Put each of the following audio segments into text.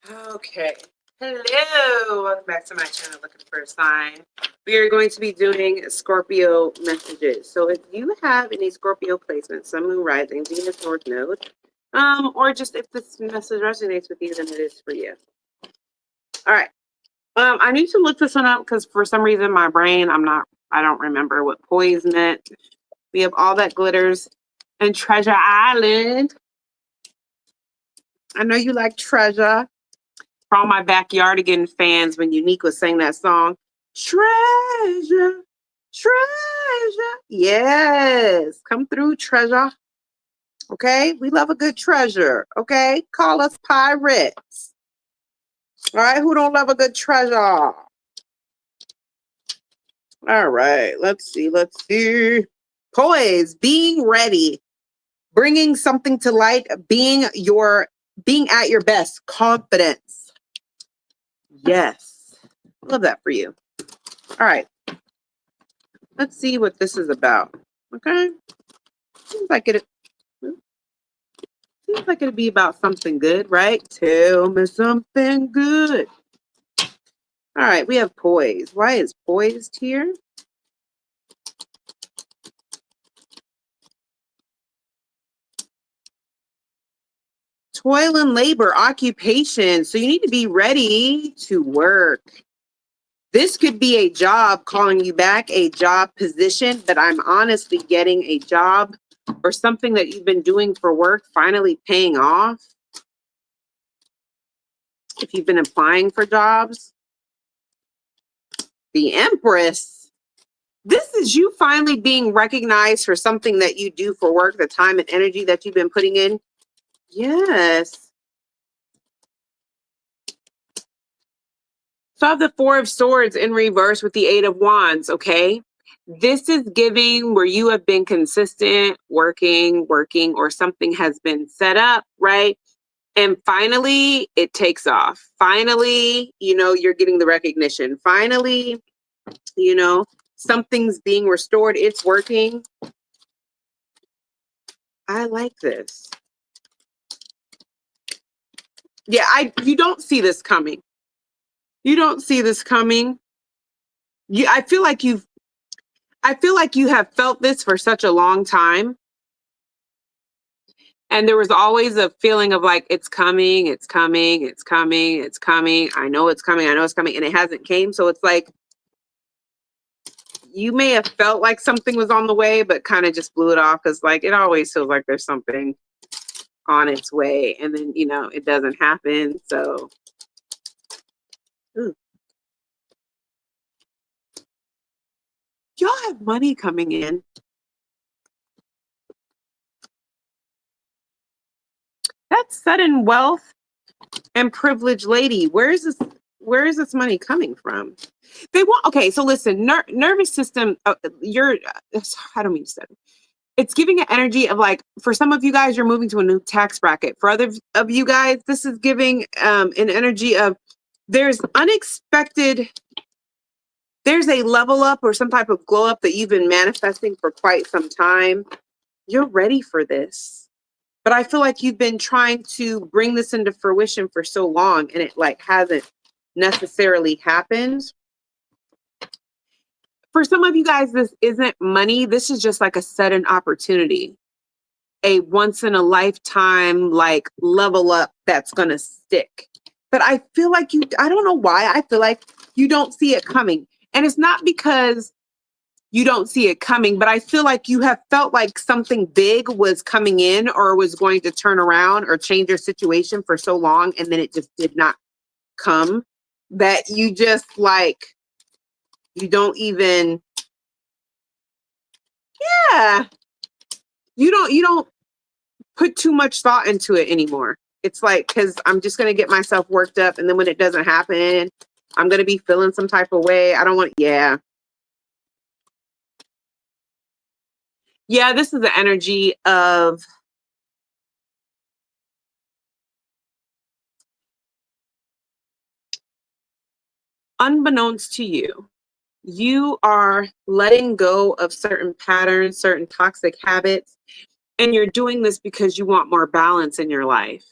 Okay. Hello. Welcome back to my channel, Looking for a Sign. We are going to be doing Scorpio messages. So if you have any Scorpio placements, Sun, Moon, Rising, Venus, North Node, or just if this message resonates with you, then it is for you. All right. I need to look this one up because for some reason my brain, I don't remember what poise meant. We have All That Glitters and Treasure Island. I know you like Treasure. For all my Backyardigan fans, when Unique was saying that song, Treasure, Treasure. Yes, come through, Treasure. Okay, we love a good treasure. Okay, call us pirates. All right, who don't love a good treasure? All right, let's see. Poise, being ready, bringing something to light, being at your best, confidence. Yes, love that for you. All right, let's see what this is about. Okay, seems like it'd be about something good, right? Tell me something good. All right, we have poise. Why is poised here? Toil and labor, occupation. So you need to be ready to work. This could be a job calling you back, a job position, but I'm honestly getting a job or something that you've been doing for work finally paying off. If you've been applying for jobs. The Empress. This is you finally being recognized for something that you do for work, the time and energy that you've been putting in. Yes. So I have the Four of Swords in reverse with the Eight of Wands, okay? This is giving where you have been consistent, working, or something has been set up, right? And finally, it takes off. Finally, you're getting the recognition. Finally, something's being restored. It's working. I like this. Yeah, you don't see this coming. You don't see this coming. I feel like you have felt this for such a long time. And there was always a feeling of like, it's coming, it's coming, it's coming, it's coming. I know it's coming, and it hasn't came. So it's like, you may have felt like something was on the way, but kind of just blew it off because like, it always feels like there's something on its way. And then, it doesn't happen. So, ooh. Y'all have money coming in. That's sudden wealth and privileged lady. Where is this money coming from? Okay, so listen, nervous system, I don't mean to say it. It's giving an energy of like, for some of you guys, you're moving to a new tax bracket. For others of you guys, this is giving an energy of there's a level up or some type of glow up that you've been manifesting for quite some time. You're ready for this. But I feel like you've been trying to bring this into fruition for so long and it like hasn't necessarily happened. For some of you guys, this isn't money. This is just like a sudden opportunity, a once in a lifetime, like level up that's going to stick. But I feel like I don't know why. I feel like you don't see it coming. And it's not because you don't see it coming, but I feel like you have felt like something big was coming in or was going to turn around or change your situation for so long. And then it just did not come, that you just like, you don't even, yeah, you don't put too much thought into it anymore. It's like, because I'm just going to get myself worked up. And then when it doesn't happen, I'm going to be feeling some type of way. I don't want, yeah. Yeah, this is the energy of unbeknownst to you, you are letting go of certain patterns, certain toxic habits, and you're doing this because you want more balance in your life.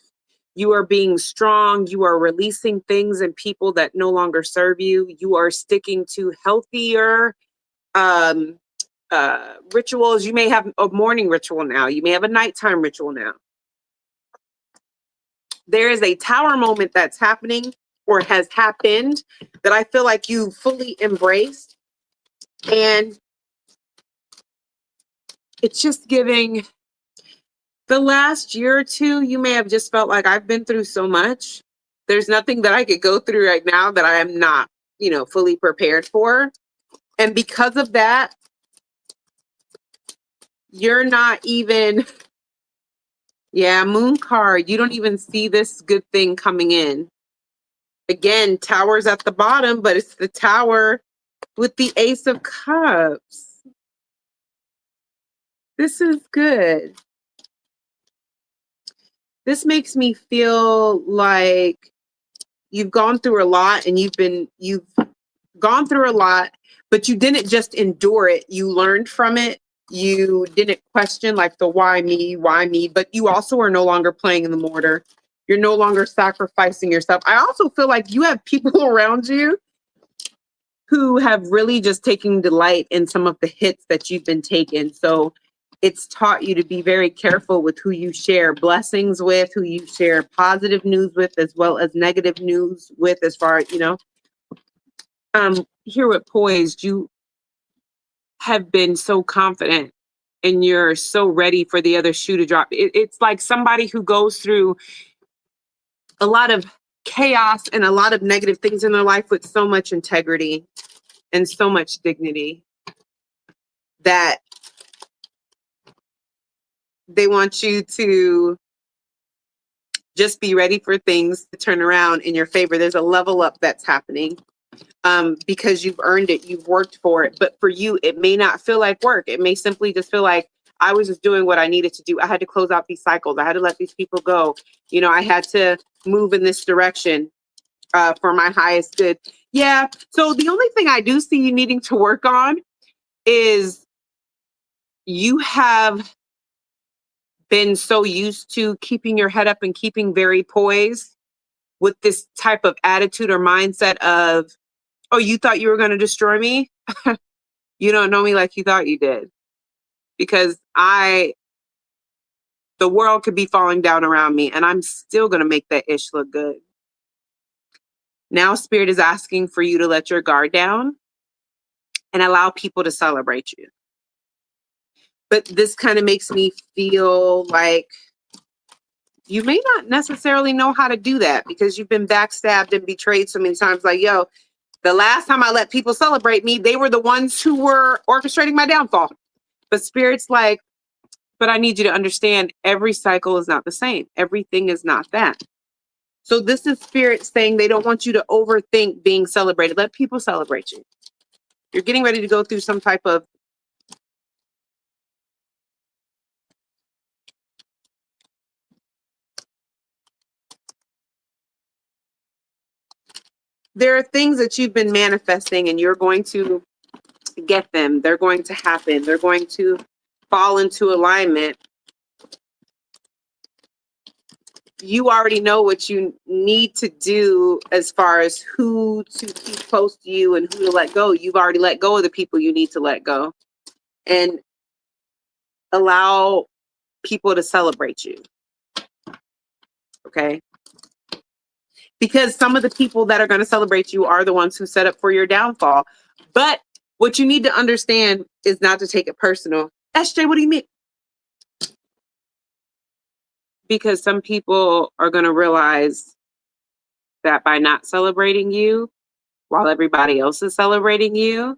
You are being strong. You are releasing things and people that no longer serve you. You are sticking to healthier rituals. You may have a morning ritual now. You may have a nighttime ritual now. There is a tower moment that's happening or has happened that I feel like you fully embraced. And it's just giving the last year or two, you may have just felt like I've been through so much. There's nothing that I could go through right now that I am not, fully prepared for. And because of that, you're not even, moon card. You don't even see this good thing coming in. Again, tower's at the bottom, but it's the tower with the Ace of Cups. This is good. This makes me feel like you've gone through a lot and you've gone through a lot, but you didn't just endure it. You learned from it. You didn't question like the why me, but you also are no longer playing in the mortar. You're no longer sacrificing yourself. I also feel like you have people around you who have really just taken delight in some of the hits that you've been taking. So it's taught you to be very careful with who you share blessings with, who you share positive news with, as well as negative news with, as far as, here with Poised, you have been so confident and you're so ready for the other shoe to drop. It's like somebody who goes through a lot of chaos and a lot of negative things in their life with so much integrity and so much dignity that they want you to just be ready for things to turn around in your favor. There's a level up that's happening because you've earned it. You've worked for it. But for you, it may not feel like work. It may simply just feel like I was just doing what I needed to do. I had to close out these cycles. I had to let these people go. I had to move in this direction for my highest good. Yeah. So the only thing I do see you needing to work on is you have been so used to keeping your head up and keeping very poised with this type of attitude or mindset of, oh, you thought you were going to destroy me? You don't know me like you thought you did. Because the world could be falling down around me and I'm still going to make that ish look good. Now Spirit is asking for you to let your guard down and allow people to celebrate you. But this kind of makes me feel like you may not necessarily know how to do that because you've been backstabbed and betrayed so many times. Like, yo, the last time I let people celebrate me, they were the ones who were orchestrating my downfall. But Spirit's like, but I need you to understand every cycle is not the same. Everything is not that. So this is Spirit saying they don't want you to overthink being celebrated. Let people celebrate you. You're getting ready to go through some type of there are things that you've been manifesting and you're going to get them. They're going to happen. They're going to fall into alignment. You already know what you need to do as far as who to keep close to you and who to let go. You've already let go of the people you need to let go and allow people to celebrate you. Okay? Because some of the people that are going to celebrate you are the ones who set up for your downfall. But what you need to understand is not to take it personal. SJ, what do you mean? Because some people are going to realize that by not celebrating you while everybody else is celebrating you,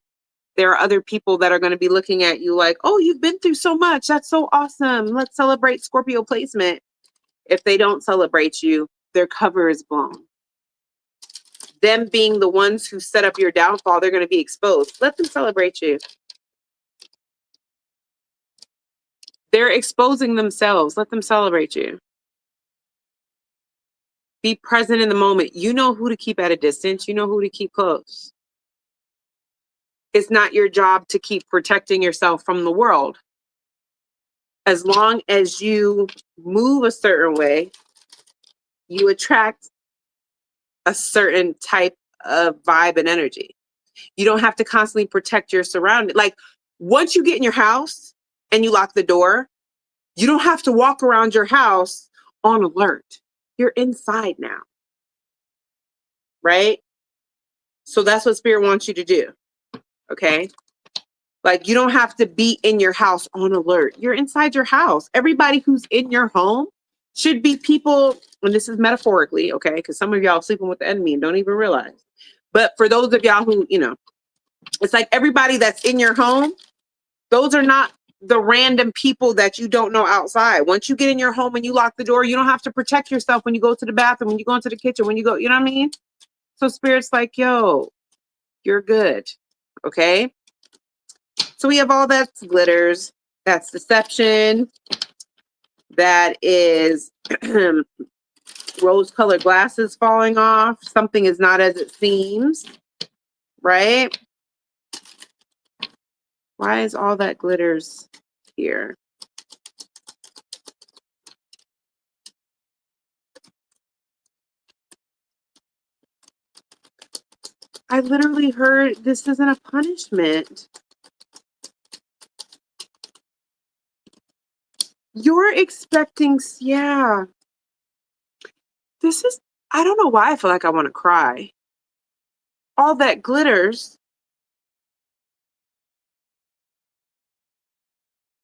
there are other people that are going to be looking at you like, oh, you've been through so much. That's so awesome. Let's celebrate Scorpio placement. If they don't celebrate you, their cover is blown. Them being the ones who set up your downfall, they're going to be exposed. Let them celebrate you. They're exposing themselves. Let them celebrate you. Be present in the moment. You know who to keep at a distance. You know who to keep close. It's not your job to keep protecting yourself from the world. As long as you move a certain way, you attract a certain type of vibe and energy. You don't have to constantly protect your surroundings. Like once you get in your house and you lock the door, you don't have to walk around your house on alert. You're inside now, right? So that's what spirit wants you to do. Okay. Like you don't have to be in your house on alert. You're inside your house. Everybody who's in your home should be people, and this is metaphorically, okay? Because some of y'all sleeping with the enemy and don't even realize. But for those of y'all who, it's like everybody that's in your home, those are not the random people that you don't know outside. Once you get in your home and you lock the door, you don't have to protect yourself when you go to the bathroom, when you go into the kitchen, when you go, you know what I mean? So spirit's like, yo, you're good. Okay. So we have all that's glitters. That's deception. That is rose-colored glasses falling off. Something is not as it seems. Right? Why is all that glitters here? I literally heard this isn't a punishment. You're expecting, yeah. This is, I don't know why I feel like I want to cry. All that glitters.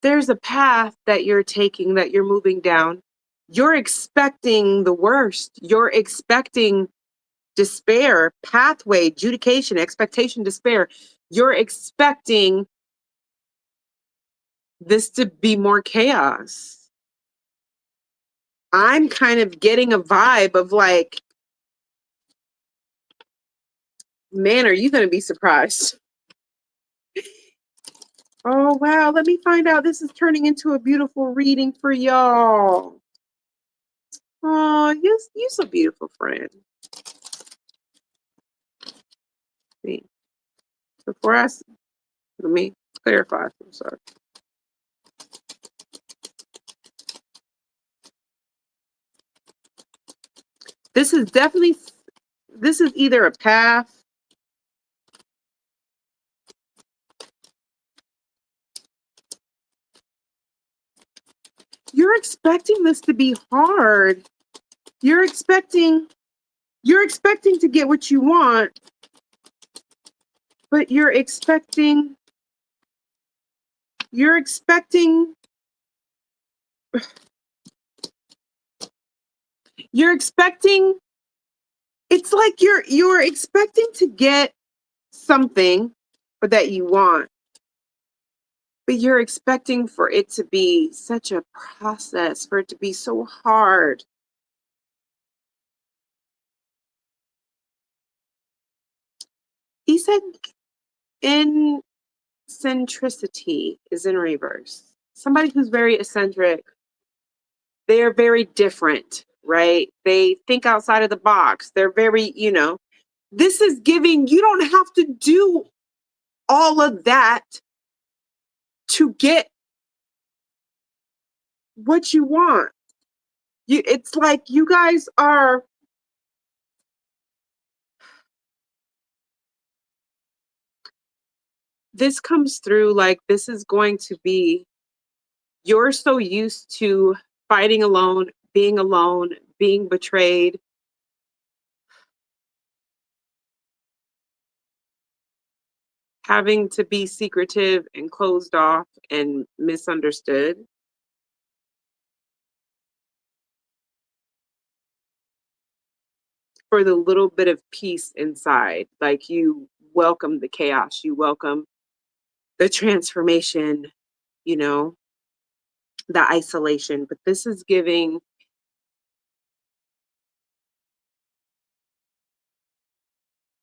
There's a path that you're taking, that you're moving down. You're expecting the worst. You're expecting despair, pathway, adjudication, expectation, despair. You're expecting this to be more chaos. I'm kind of getting a vibe of like, man, are you going to be surprised? Oh, wow. Let me find out. This is turning into a beautiful reading for y'all. Oh, you're so beautiful, friend. See, before let me clarify. I'm sorry. This is either a path. You're expecting this to be hard. You're expecting to get what you want, but you're expecting it's like you're expecting to get something that you want, but you're expecting for it to be such a process, for it to be so hard. He said eccentricity is in reverse. Somebody who's very eccentric, they're very different, right? They think outside of the box. They're very, this is giving, you don't have to do all of that to get what you want. It's like you guys are, this comes through like this is going to be, you're so used to fighting alone, being betrayed. Having to be secretive and closed off and misunderstood. For the little bit of peace inside, like you welcome the chaos, you welcome the transformation, the isolation. But this is giving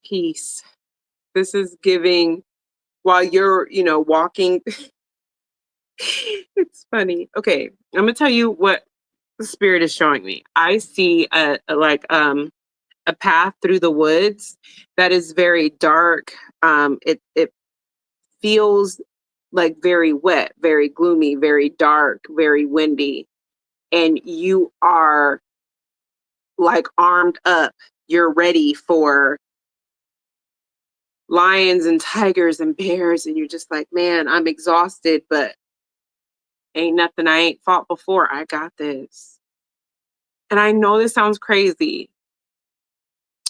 peace. This is giving while you're, walking. It's funny. Okay, I'm gonna tell you what the spirit is showing me. I see a path through the woods that is very dark. It feels like very wet, very gloomy, very dark, very windy. And you are like armed up. You're ready for lions and tigers and bears, and you're just like, man, I'm exhausted, but ain't nothing I ain't fought before. I got this. And I know this sounds crazy,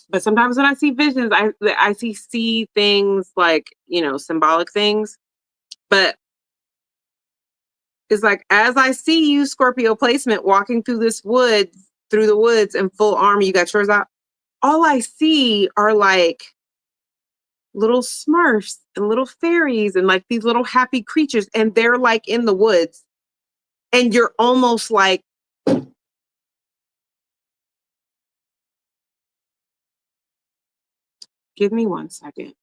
but sometimes when I see visions, I see things like, symbolic things. But it's like, as I see you, Scorpio placement, walking through the woods in full armor, you got yours out. All I see are like little smurfs and little fairies and like these little happy creatures, and they're like in the woods. And you're almost like, give me 1 second.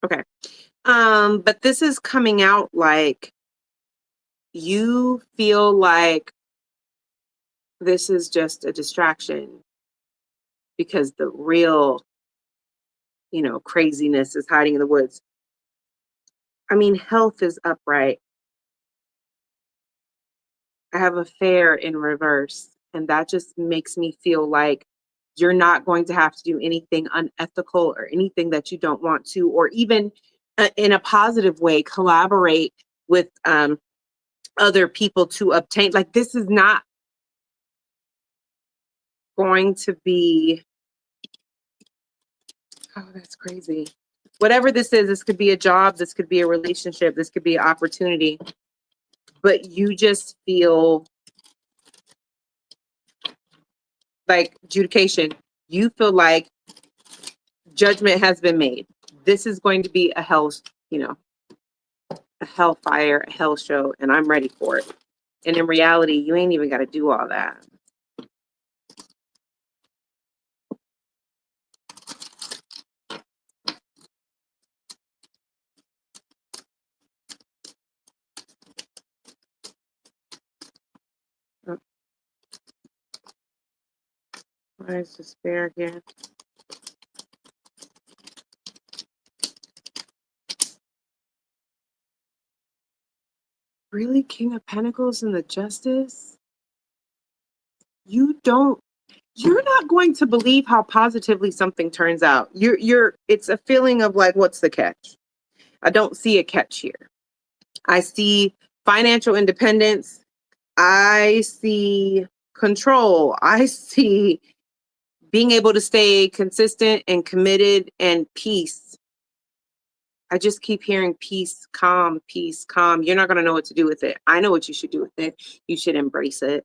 Okay. But this is coming out like you feel like this is just a distraction because the real, craziness is hiding in the woods. I mean, health is upright. I have a fair in reverse, and that just makes me feel like you're not going to have to do anything unethical or anything that you don't want to, or even in a positive way, collaborate with other people to obtain. Like, this is not going to be, oh, that's crazy. Whatever this could be a job, this could be a relationship, this could be an opportunity, but you just feel like adjudication. You feel like judgment has been made. This is going to be a hellfire, a hell show, and I'm ready for it. And in reality, you ain't even got to do all that. Oh, why is despair here? Really, King of Pentacles and the Justice? You're not going to believe how positively something turns out. It's a feeling of like, what's the catch? I don't see a catch here. I see financial independence. I see control. I see being able to stay consistent and committed, and peace. I just keep hearing peace, calm, peace, calm. You're not going to know what to do with it. I know what you should do with it. You should embrace it.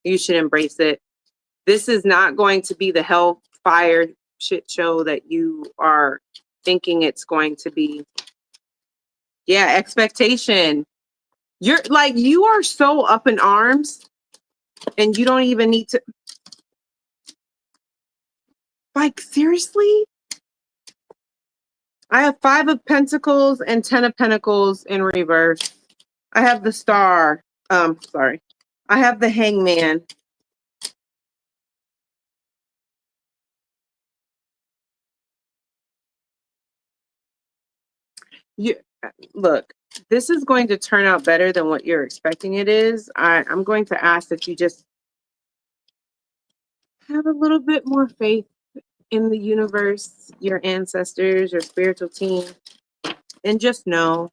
You should embrace it. This is not going to be the hellfire shit show that you are thinking it's going to be. Yeah, expectation. You are so up in arms, and you don't even need to. Like, seriously? I have 5 of Pentacles and 10 of Pentacles in reverse. I have the Star. Sorry. I have the Hangman. You look, this is going to turn out better than what you're expecting it is. I'm going to ask that you just have a little bit more faith in the universe, your ancestors, your spiritual team, and just know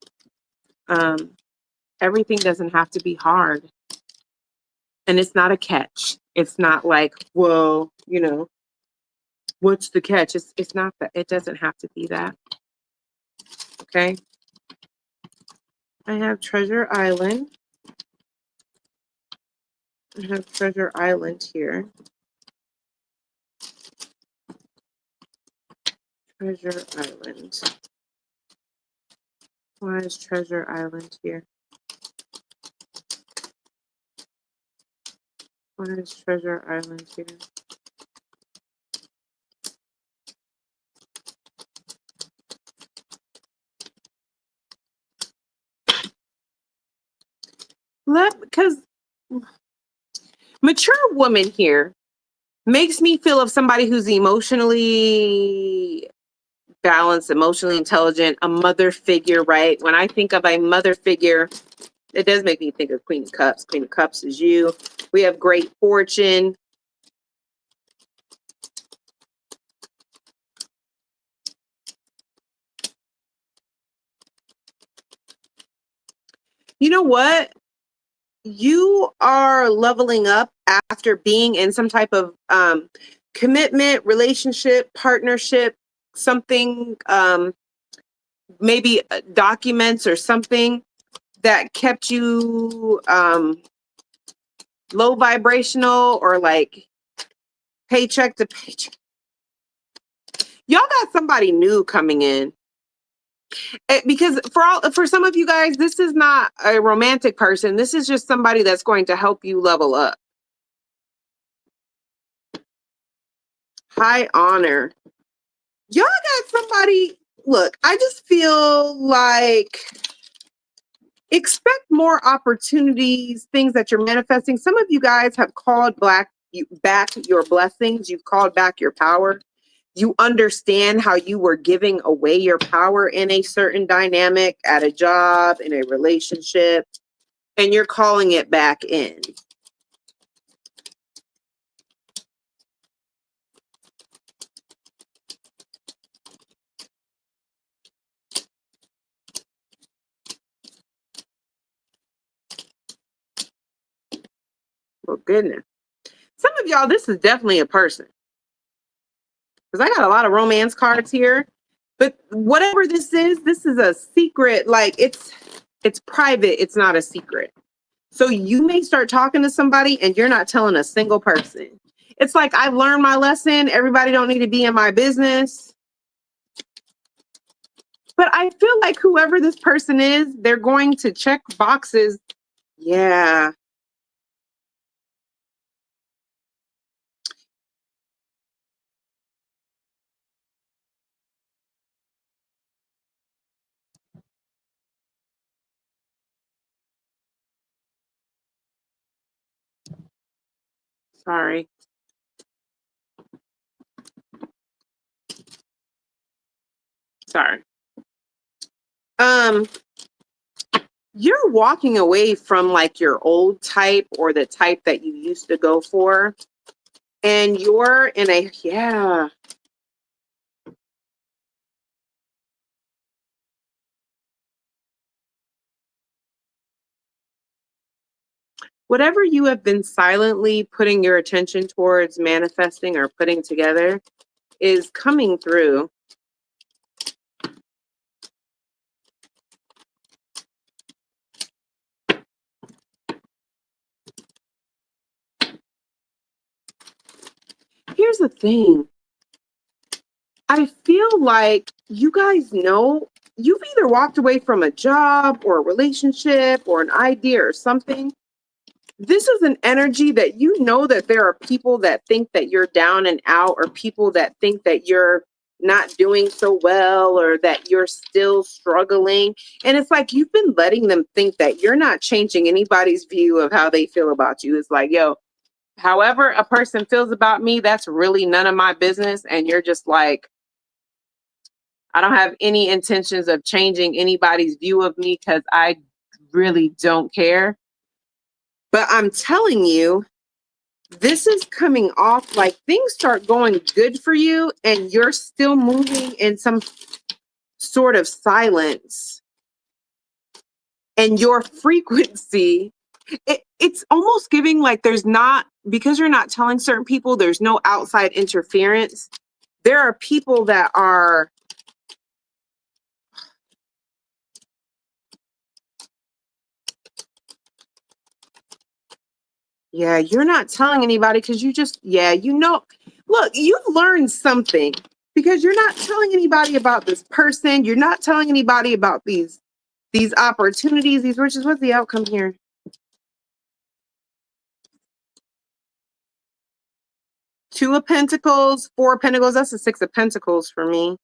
everything doesn't have to be hard. And it's not a catch. It's not like, well, what's the catch? It's not that. It doesn't have to be that. Okay. I have Treasure Island. I have Treasure Island here. Treasure Island. Why is Treasure Island here? Why is Treasure Island here? Because mature woman here makes me feel of somebody who's emotionally balanced, emotionally intelligent, a mother figure, right? When I think of a mother figure, it does make me think of Queen of Cups. Queen of Cups is you. We have great fortune. You know what? You are leveling up after being in some type of commitment, relationship, partnership, something, maybe documents or something that kept you low vibrational or like paycheck to paycheck. Y'all got somebody new coming in. Because for some of you guys, this is not a romantic person. This is just somebody that's going to help you level up. High honor. Y'all got somebody. Look, I just feel like expect more opportunities, things that you're manifesting. Some of you guys have called back your blessings. You've called back your power. You understand how you were giving away your power in a certain dynamic, at a job, in a relationship, and you're calling it back in. Well, goodness. Some of y'all, this is definitely a person. Because I got a lot of romance cards here. But whatever this is a secret. Like it's private. It's not a secret. So you may start talking to somebody and you're not telling a single person. It's like, I've learned my lesson. Everybody don't need to be in my business. But I feel like whoever this person is, they're going to check boxes. Yeah. Sorry. Sorry. You're walking away from like your old type or the type that you used to go for. And you're in a, yeah. Whatever you have been silently putting your attention towards manifesting or putting together is coming through. Here's the thing. I feel like you guys know you've either walked away from a job or a relationship or an idea or something. This is an energy that you know that there are people that think that you're down and out, or people that think that you're not doing so well, or that you're still struggling. And it's like you've been letting them think that you're not changing anybody's view of how they feel about you. It's like, yo, however a person feels about me, that's really none of my business. And you're just like, I don't have any intentions of changing anybody's view of me because I really don't care. But I'm telling you, this is coming off like things start going good for you and you're still moving in some sort of silence. And your frequency, it's almost giving like there's not, because you're not telling certain people, there's no outside interference. There are people that are, yeah, you're not telling anybody because you just, yeah, you know, look, you've learned something because you're not telling anybody about this person. You're not telling anybody about these opportunities, these riches. What's the outcome here? Two of Pentacles, Four of Pentacles. That's the Six of Pentacles for me.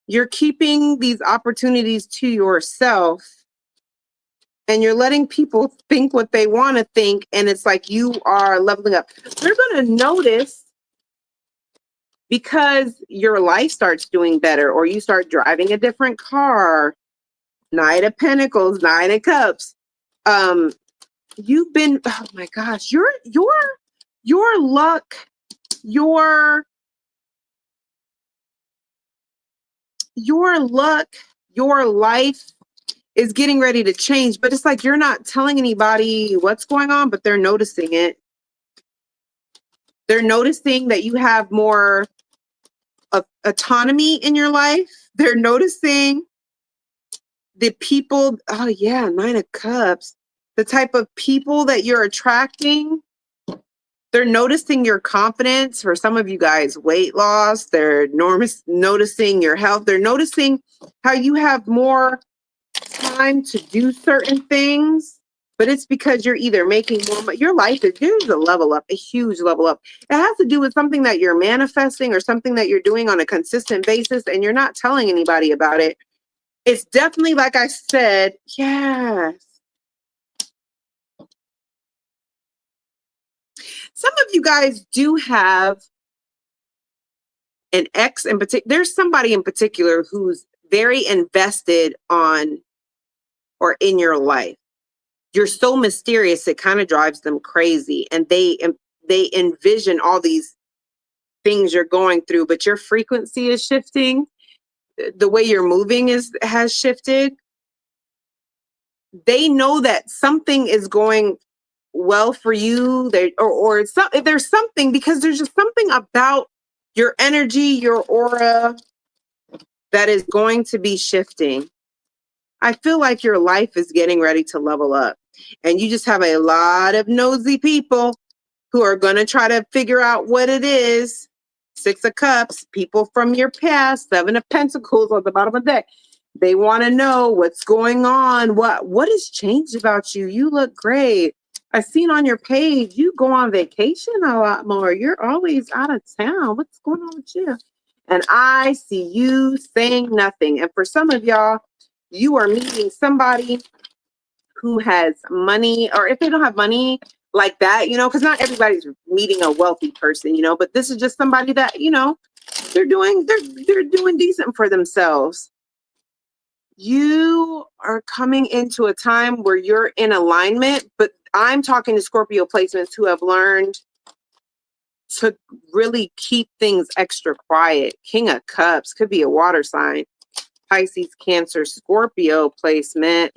You're keeping these opportunities to yourself and you're letting people think what they want to think, and it's like you are leveling up. You're going to notice because your life starts doing better, or you start driving a different car. Knight of Pentacles, Nine of Cups. You've been, oh my gosh, your luck, your luck, your life is getting ready to change, but it's like you're not telling anybody what's going on, but they're noticing it. They're noticing that you have more autonomy in your life. They're noticing the people, oh yeah, Nine of Cups, the type of people that you're attracting. They're noticing your confidence. For some of you guys, weight loss. They're noticing your health. They're noticing how you have more time to do certain things, but it's because you're either making more, but your life is, there's a level up, a huge level up. It has to do with something that you're manifesting or something that you're doing on a consistent basis, and you're not telling anybody about it. It's definitely, like I said, yes. Some of you guys do have an ex in particular. There's somebody in particular who's very invested on or in your life. You're so mysterious, it kind of drives them crazy, and they envision all these things you're going through, but your frequency is shifting. The way you're moving has shifted. They know that something is going well for you, or there's something, because there's just something about your energy, your aura, that is going to be shifting. I feel like your life is getting ready to level up, and you just have a lot of nosy people who are going to try to figure out what it is. Six of Cups, people from your past, Seven of Pentacles on the bottom of the deck. They want to know what's going on. What has changed about you? You look great. I've seen on your page, you go on vacation a lot more. You're always out of town. What's going on with you? And I see you saying nothing. And for some of y'all, you are meeting somebody who has money, or if they don't have money like that, because not everybody's meeting a wealthy person, but this is just somebody that, they're doing decent for themselves. You are coming into a time where you're in alignment, but I'm talking to Scorpio placements who have learned to really keep things extra quiet. King of Cups could be a water sign. Pisces, Cancer, Scorpio placement.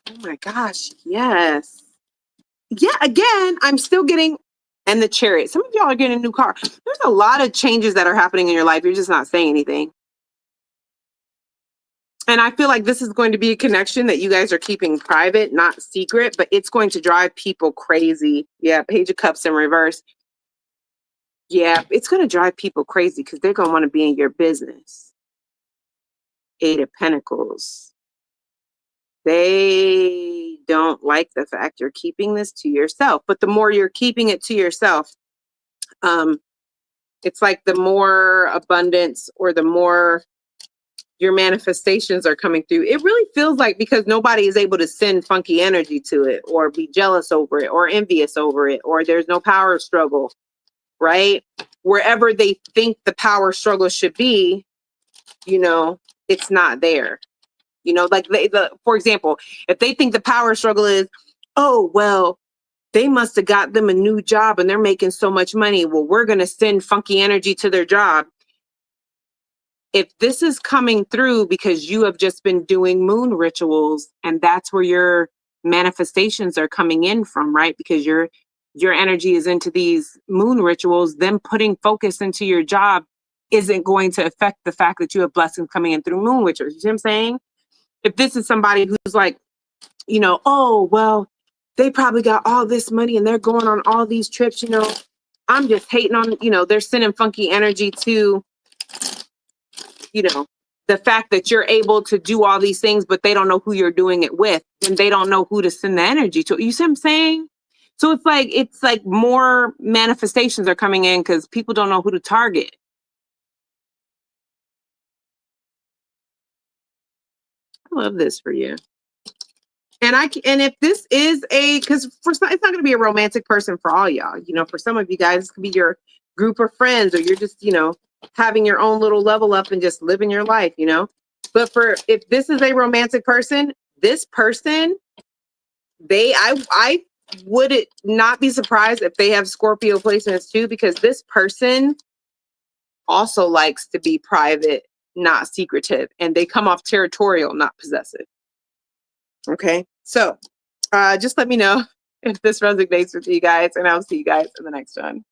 Oh my gosh, yes. Yeah, again, I'm still getting, and the Chariot. Some of y'all are getting a new car. There's a lot of changes that are happening in your life. You're just not saying anything. And I feel like this is going to be a connection that you guys are keeping private, not secret, but it's going to drive people crazy. Yeah, Page of Cups in reverse. Yeah, it's going to drive people crazy because they're going to want to be in your business. Eight of Pentacles. They don't like the fact you're keeping this to yourself, but the more you're keeping it to yourself, it's like the more abundance or the more your manifestations are coming through. It really feels like, because nobody is able to send funky energy to it or be jealous over it or envious over it, or there's no power struggle, right? Wherever they think the power struggle should be, it's not there. Like for example, if they think the power struggle is, oh, well, they must have got them a new job and they're making so much money. Well, we're going to send funky energy to their job. If this is coming through because you have just been doing moon rituals, and that's where your manifestations are coming in from, right? Because your energy is into these moon rituals, them putting focus into your job isn't going to affect the fact that you have blessings coming in through moon rituals. You see what I'm saying? If this is somebody who's like, oh, well, they probably got all this money and they're going on all these trips, I'm just hating on, they're sending funky energy to, the fact that you're able to do all these things, but they don't know who you're doing it with, and they don't know who to send the energy to. You see what I'm saying? So it's like more manifestations are coming in because people don't know who to target. I love this for you. And if this is because for some, it's not going to be a romantic person for all y'all. You know, for some of you guys, it could be your group of friends, or you're just, you know, having your own little level up and just living your life, you know. But if this is a romantic person, this person, I would it not be surprised if they have Scorpio placements too, because this person also likes to be private, not secretive, and they come off territorial, not possessive. Okay, so just let me know if this resonates with you guys, and I'll see you guys in the next one.